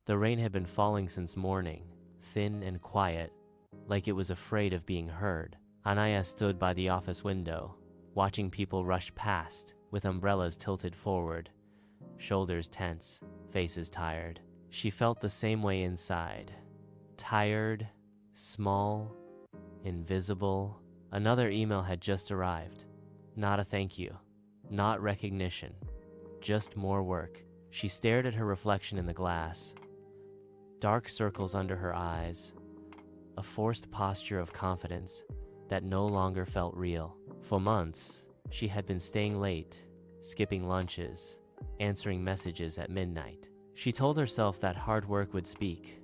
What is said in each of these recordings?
The rain had been falling since morning, thin and quiet, like it was afraid of being heard. Anaya stood by the office window, watching people rush past with umbrellas tilted forward, shoulders tense, faces tired. She felt the same way inside. Tired, small, invisible. Another email had just arrived. Not a thank you, not recognition, just more work. She stared at her reflection in the glass. Dark circles under her eyes, a forced posture of confidence that no longer felt real. For months, she had been staying late, skipping lunches, answering messages at midnight. She told herself that hard work would speak,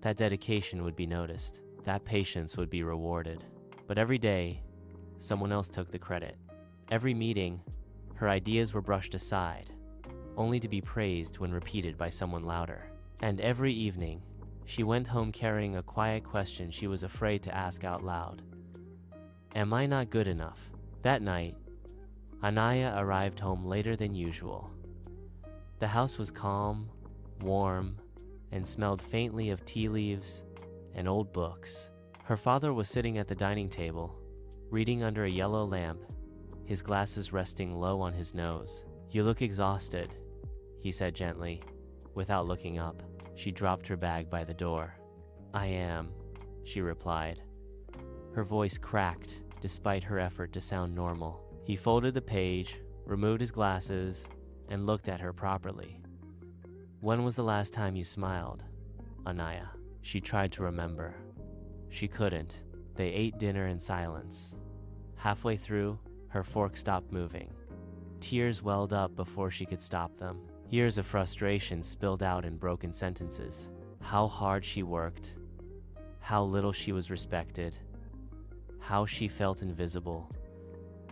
that dedication would be noticed, that patience would be rewarded. But every day, someone else took the credit. Every meeting, her ideas were brushed aside, only to be praised when repeated by someone louder. And every evening, she went home carrying a quiet question she was afraid to ask out loud. Am I not good enough? That night, Anaya arrived home later than usual. The house was calm, warm, and smelled faintly of tea leaves and old books. Her father was sitting at the dining table, reading under a yellow lamp, his glasses resting low on his nose. You look exhausted, he said gently, without looking up. She dropped her bag by the door. I am, she replied. Her voice cracked despite her effort to sound normal. He folded the page, removed his glasses, and looked at her properly. When was the last time you smiled, Anaya? She tried to remember. She couldn't. They ate dinner in silence. Halfway through, her fork stopped moving. Tears welled up before she could stop them. Years of frustration spilled out in broken sentences. How hard she worked, how little she was respected, how she felt invisible,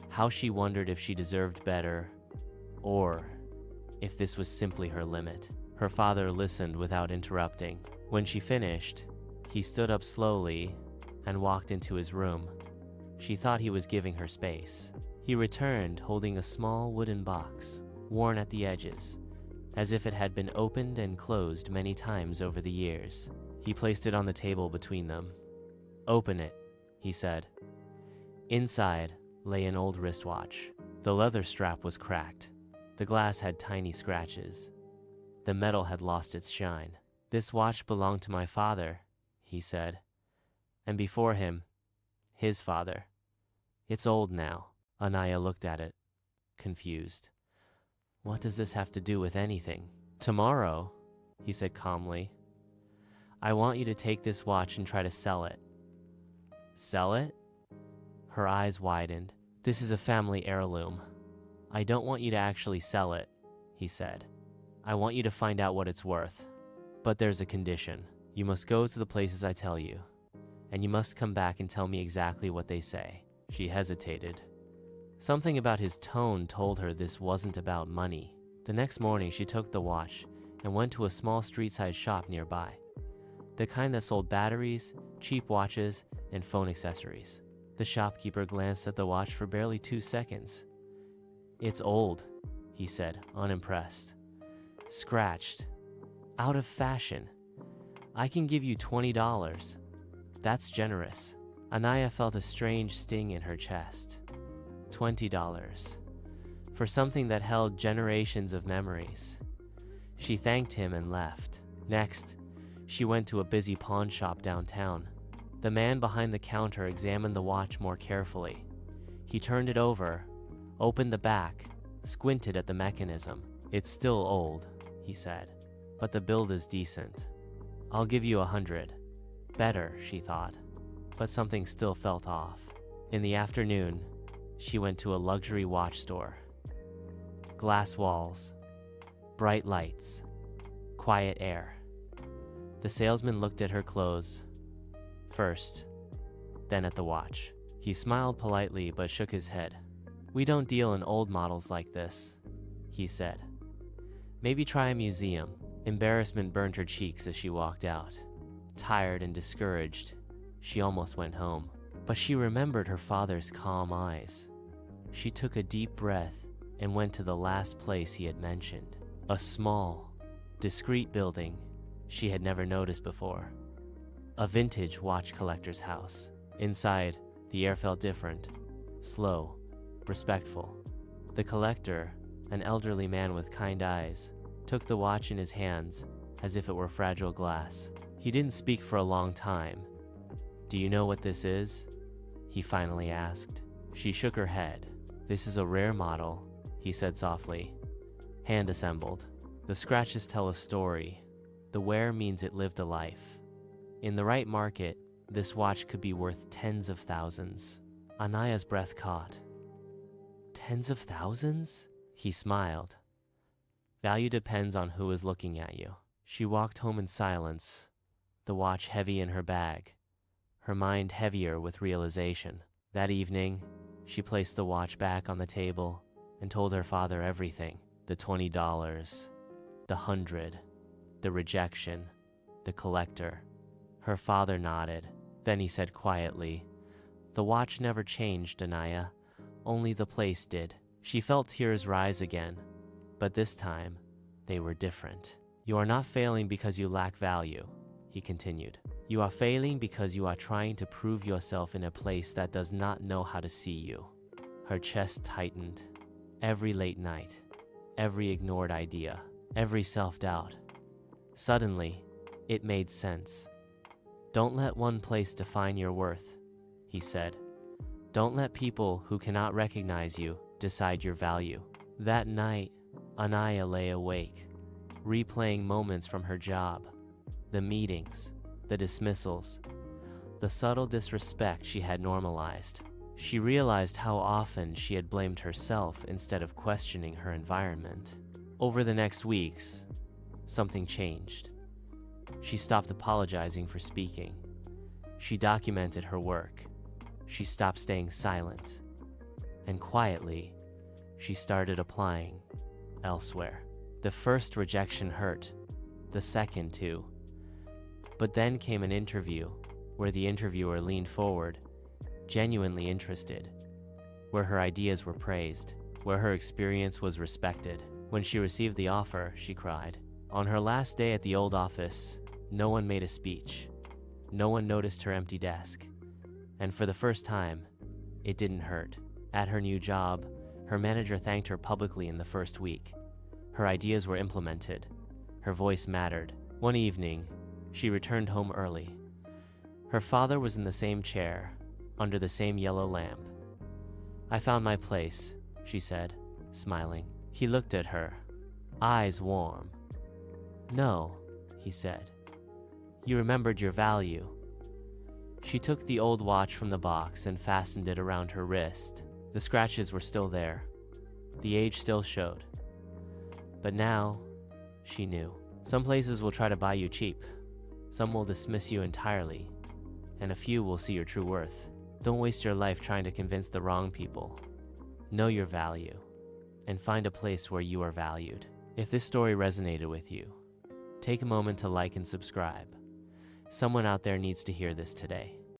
how she wondered if she deserved better, or if this was simply her limit. Her father listened without interrupting. When she finished, he stood up slowly and walked into his room. She thought he was giving her space. He returned holding a small wooden box, worn at the edges, as if it had been opened and closed many times over the years. He placed it on the table between them. Open it, he said. Inside lay an old wristwatch. The leather strap was cracked. The glass had tiny scratches. The metal had lost its shine. This watch belonged to my father, he said. And before him, his father. It's old now. Anaya looked at it, confused. What does this have to do with anything? Tomorrow, he said calmly, I want you to take this watch and try to sell it. Sell it? Her eyes widened. This is a family heirloom. I don't want you to actually sell it, he said. I want you to find out what it's worth. But there's a condition. You must go to the places I tell you, and you must come back and tell me exactly what they say. She hesitated. Something about his tone told her this wasn't about money. The next morning, she took the watch and went to a small street-side shop nearby, the kind that sold batteries, cheap watches, and phone accessories. The shopkeeper glanced at the watch for barely 2 seconds. It's old, he said, unimpressed. Scratched. Out of fashion. I can give you $20. That's generous. Anaya felt a strange sting in her chest. $20. For something that held generations of memories. She thanked him and left. Next, she went to a busy pawn shop downtown. The man behind the counter examined the watch more carefully. He turned it over, opened the back, squinted at the mechanism. It's still old, he said, but the build is decent. I'll give you $100. Better, she thought, but something still felt off. In the afternoon, she went to a luxury watch store. Glass walls, bright lights, quiet air. The salesman looked at her clothes first, then at the watch. He smiled politely but shook his head. We don't deal in old models like this, he said. Maybe try a museum. Embarrassment burned her cheeks as she walked out. Tired and discouraged, she almost went home. But she remembered her father's calm eyes. She took a deep breath and went to the last place he had mentioned. A small, discreet building she had never noticed before. A vintage watch collector's house. Inside, the air felt different, slow, respectful. The collector, an elderly man with kind eyes, took the watch in his hands as if it were fragile glass. He didn't speak for a long time. "Do you know what this is?" he finally asked. She shook her head. "This is a rare model," he said softly. "Hand assembled. The scratches tell a story. The wear means it lived a life. In the right market, this watch could be worth tens of thousands." Anaya's breath caught. "Tens of thousands?" He smiled. "Value depends on who is looking at you." She walked home in silence, the watch heavy in her bag, her mind heavier with realization. That evening, she placed the watch back on the table and told her father everything. The $20, the 100, the rejection, the collector. Her father nodded. Then he said quietly, "The watch never changed, Anaya. Only the place did." She felt tears rise again, but this time, they were different. "You are not failing because you lack value," he continued. "You are failing because you are trying to prove yourself in a place that does not know how to see you." Her chest tightened. Every late night, every ignored idea, every self-doubt. Suddenly, it made sense. "Don't let one place define your worth," he said. "Don't let people who cannot recognize you decide your value." That night, Anaya lay awake, replaying moments from her job, the meetings, the dismissals, the subtle disrespect she had normalized. She realized how often she had blamed herself instead of questioning her environment. Over the next weeks, something changed. She stopped apologizing for speaking. She documented her work. She stopped staying silent. And quietly, she started applying elsewhere. The first rejection hurt, the second too. But then came an interview where the interviewer leaned forward, genuinely interested, where her ideas were praised, where her experience was respected. When she received the offer, she cried. On her last day at the old office, no one made a speech. No one noticed her empty desk. And for the first time, it didn't hurt. At her new job, her manager thanked her publicly in the first week. Her ideas were implemented. Her voice mattered. One evening, she returned home early. Her father was in the same chair, under the same yellow lamp. "I found my place," she said, smiling. He looked at her, eyes warm. "No," he said. "You remembered your value." She took the old watch from the box and fastened it around her wrist. The scratches were still there. The age still showed. But now, she knew. Some places will try to buy you cheap. Some will dismiss you entirely. And a few will see your true worth. Don't waste your life trying to convince the wrong people. Know your value, and find a place where you are valued. If this story resonated with you, take a moment to like and subscribe. Someone out there needs to hear this today.